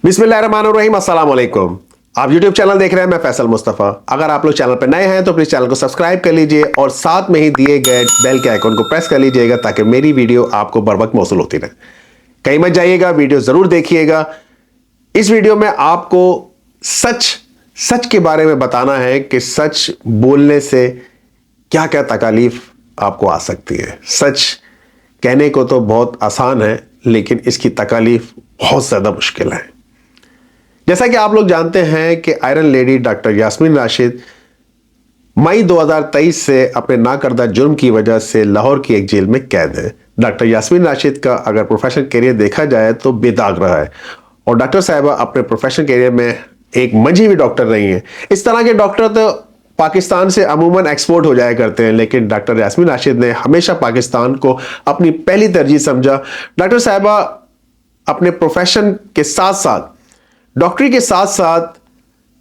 बिस्मिल्लाहिर्रहमानिर्रहीम, अस्सलाम वालेकुम। आप YouTube चैनल देख रहे हैं, मैं फैसल मुस्तफ़ा। अगर आप लोग चैनल पर नए हैं तो प्लीज चैनल को सब्सक्राइब कर लीजिए और साथ में ही दिए गए बेल के आइकन को प्रेस कर लीजिएगा ताकि मेरी वीडियो आपको बर वक्त मौसूल होती रहे। कहीं मत जाइएगा, वीडियो जरूर देखिएगा। इस वीडियो में आपको सच के बारे में बताना है कि सच बोलने से क्या क्या तकालीफ आपको आ सकती है। सच कहने को तो बहुत आसान है, लेकिन इसकी तकालीफ बहुत ज्यादा मुश्किल है। जैसा कि आप लोग जानते हैं कि iron lady doctor Yasmeen Rashid मई 2023 से अपने नाकर्दा जुर्म की वजह से लाहौर की एक जेल में कैद है। डॉक्टर यास्मीन राशिद का अगर प्रोफेशनल करियर देखा जाए तो बेदाग रहा है और डॉक्टर साहिबा अपने प्रोफेशनल करियर में एक मंझी हुई डॉक्टर रही हैं। इस तरह के डॉक्टर तो पाकिस्तान से अमूमन एक्सपोर्ट हो जाया करते हैं, लेकिन डॉक्टर यास्मीन राशिद ने हमेशा पाकिस्तान को अपनी पहली तरजीह समझा। डॉक्टर साहिबा अपने प्रोफेशन के साथ साथ, डॉक्टरी के साथ साथ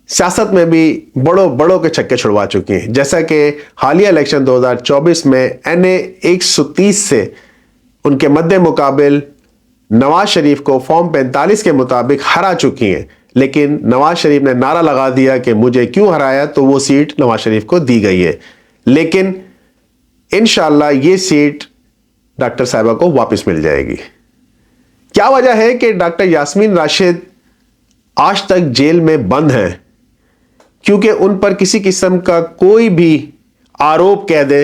सियासत में भी बड़ों के छक्के छुड़वा चुकी हैं। जैसा कि हालिया इलेक्शन 2024 में NA 130 से उनके मद्दे मुकाबिल नवाज शरीफ को फॉर्म 45 के मुताबिक हरा चुकी हैं, लेकिन नवाज शरीफ ने नारा लगा दिया कि मुझे क्यों हराया, तो वो सीट नवाज शरीफ को दी गई है। लेकिन इंशाअल्लाह ये सीट डॉक्टर साहिबा को वापस मिल जाएगी। क्या वजह है कि डॉक्टर यास्मीन राशिद आज तक जेल में बंद हैं? क्योंकि उन पर किसी किस्म का कोई भी आरोप कह दे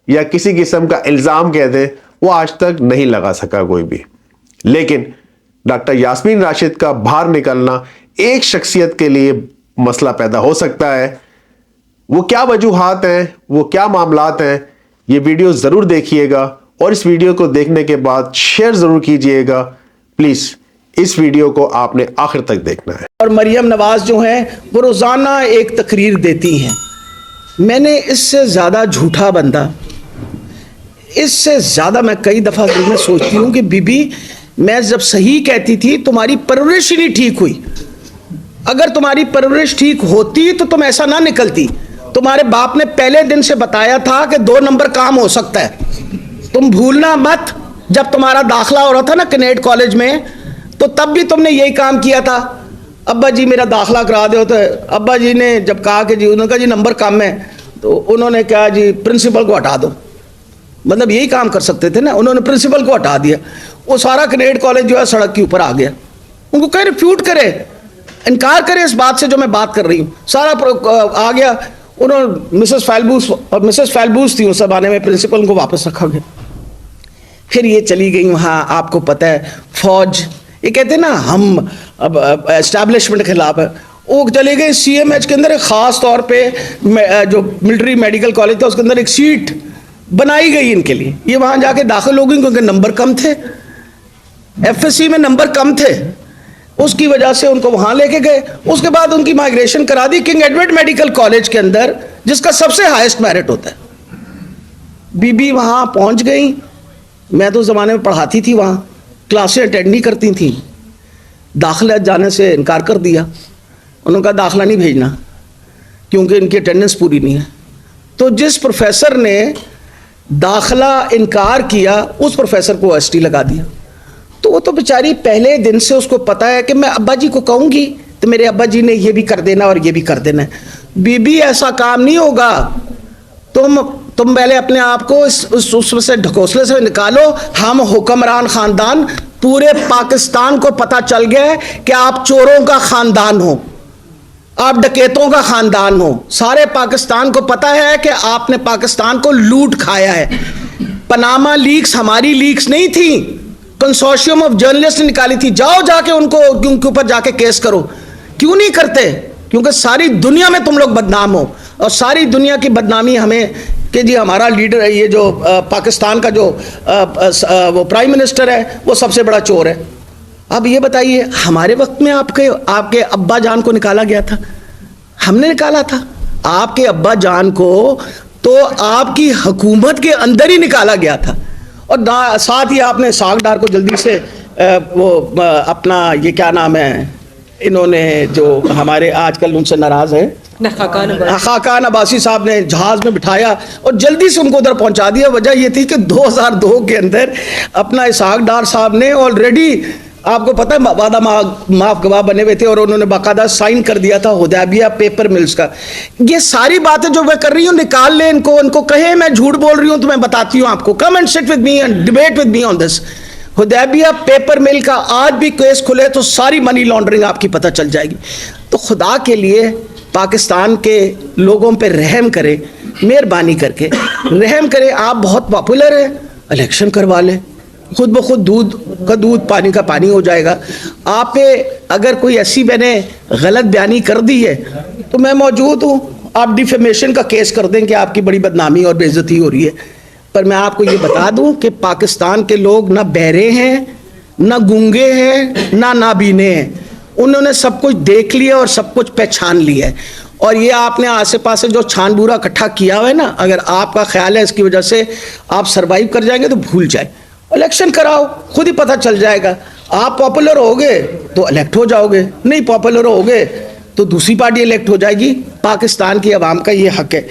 या किसी किस्म का इल्जाम कह दे, वो आज तक नहीं लगा सका कोई भी। लेकिन डॉक्टर यास्मीन राशिद का बाहर निकलना एक शख्सियत के लिए मसला पैदा हो सकता है। वो क्या वजूहात हैं, वो क्या मामलात हैं, ये वीडियो जरूर देखिएगा और इस वीडियो को देखने के बाद शेयर जरूर कीजिएगा। प्लीज इस वीडियो को आपने आखिर तक देखना है। और मरियम नवाज जो है वो रोजाना एक तकरीर देती हैं। मैंने इससे ज्यादा झूठा बंदा, इससे ज्यादा मैं कई दफा दिल में सोचती हूँ कि बीबी, मैं जब सही कहती थी तुम्हारी परवरिश ही नहीं ठीक हुई। अगर तुम्हारी परवरिश ठीक होती तो तुम ऐसा ना निकलती। तुम्हारे बाप ने पहले दिन से बताया था कि 2 नंबर काम हो सकता है। तुम भूलना मत, जब तुम्हारा दाखिला हो रहा था ना कैनेट कॉलेज में, तो तब भी तुमने यही काम किया था। अब्बा जी मेरा दाखिला करा दो, तो अब्बा जी ने जब कहा कि जी, उन्होंने कहा जी नंबर कम है, तो उन्होंने कहा जी प्रिंसिपल को हटा दो। मतलब यही काम कर सकते थे ना, उन्होंने प्रिंसिपल को हटा दिया। वो सारा कैनेट कॉलेज जो है सड़क के ऊपर आ गया। उनको कहे रिफ्यूट करे, इनकार करे इस बात से जो मैं बात कर रही हूँ, सारा आ गया। उन्होंने मिसेस फैलबूस थी उस जमाने में, प्रिंसिपल को वापस रखा गया। फिर ये चली गई वहाँ, आपको पता है फौज, ये कहते हैं ना हम अब एस्टैब्लिशमेंट के खिलाफ है, वो चले गए CMH के अंदर। एक ख़ास तौर पे जो मिलिट्री मेडिकल कॉलेज था उसके अंदर एक सीट बनाई गई इनके लिए। ये वहाँ जाके दाखिल हो गई क्योंकि नंबर कम थे, FSC में नंबर कम थे, उसकी वजह से उनको वहाँ लेके गए। उसके बाद उनकी माइग्रेशन करा दी किंग एडवर्ड मेडिकल कॉलेज के अंदर, जिसका सबसे हाईएस्ट मेरिट होता है। बीबी वहाँ पहुँच गई। मैं तो उस ज़माने में पढ़ाती थी वहाँ, क्लासें अटेंड नहीं करती थी। दाखिला जाने से इनकार कर दिया। उन्होंने कहा दाखिला नहीं भेजना क्योंकि इनकी अटेंडेंस पूरी नहीं है। तो जिस प्रोफेसर ने दाखिला इनकार किया, उस प्रोफेसर को ST लगा दिया। तो वो तो बेचारी पहले दिन से उसको पता है कि मैं अब्बा जी को कहूँगी तो मेरे अब्बा जी ने ये भी कर देना और ये भी कर देना है। बीबी ऐसा काम नहीं होगा। तुम पहले अपने आप को उसमें से ढकोसले से निकालो। हम हुक्मरान खानदान, पूरे पाकिस्तान को पता चल गया है कि आप चोरों का खानदान हो, आप डकैतों का खानदान हो। सारे पाकिस्तान को पता है कि आपने पाकिस्तान को लूट खाया है। पनामा लीक्स हमारी लीक्स नहीं थी, कंसोर्शियम ऑफ जर्नलिस्ट ने निकाली थी। जाओ जाके उनके ऊपर जाके केस करो। क्यों नहीं करते? क्योंकि सारी दुनिया में तुम लोग बदनाम हो, और सारी दुनिया की बदनामी हमें कि जी हमारा लीडर है, ये जो पाकिस्तान का जो वो प्राइम मिनिस्टर है, वो सबसे बड़ा चोर है। अब ये बताइए, हमारे वक्त में आपके अब्बा जान को निकाला गया था? हमने निकाला था आपके अब्बा जान को, तो आपकी हुकूमत के अंदर ही निकाला गया था। और साथ ही आपने साग डार को जल्दी से वो अपना ये क्या नाम है, इन्होंने जो हमारे आजकल उनसे नाराज है, खाकान अब्बासी साहब ने जहाज में बिठाया और जल्दी से उनको उधर पहुंचा दिया। वजह यह थी कि 2002 के अंदर अपना इसहाक डार साहब ने ऑलरेडी आपको पता है वादा माफ गवाह बने हुए थे और उन्होंने बाकायदा साइन कर दिया था हुदैबिया पेपर मिल्स का। ये सारी बातें जो मैं कर रही हूँ निकाल ले इनको कहे मैं झूठ बोल रही हूँ तो मैं बताती हूँ आपको। Come and sit with me and debate with me on this. Hudaibiya paper mill का आज भी केस खुले तो सारी मनी लॉन्ड्रिंग आपकी पता चल जाएगी। तो खुदा के लिए पाकिस्तान के लोगों पे रहम करें, मेहरबानी करके रहम करें। आप बहुत पॉपुलर हैं, इलेक्शन करवा लें, खुद ब खुद दूध का दूध पानी का पानी हो जाएगा। आप पे अगर कोई ऐसी मैंने गलत बयानी कर दी है तो मैं मौजूद हूँ। आप डिफेमेशन का केस कर दें कि आपकी बड़ी बदनामी और बेइज्जती हो रही है, पर मैं आपको ये बता दूं कि पाकिस्तान के लोग ना बहरे हैं, ना गूंगे हैं, ना नाबीने हैं। उन्होंने सब कुछ देख लिया और सब कुछ पहचान लिया है। और ये आपने आसे पासे जो छानबूरा इकट्ठा किया हुआ है ना, अगर आपका ख्याल है इसकी वजह से आप सरवाइव कर जाएंगे तो भूल जाए। इलेक्शन कराओ, खुद ही पता चल जाएगा। आप पॉपुलर होगे तो इलेक्ट हो जाओगे, नहीं पॉपुलर होगे तो दूसरी पार्टी इलेक्ट हो जाएगी। पाकिस्तान की आवाम का ये हक है।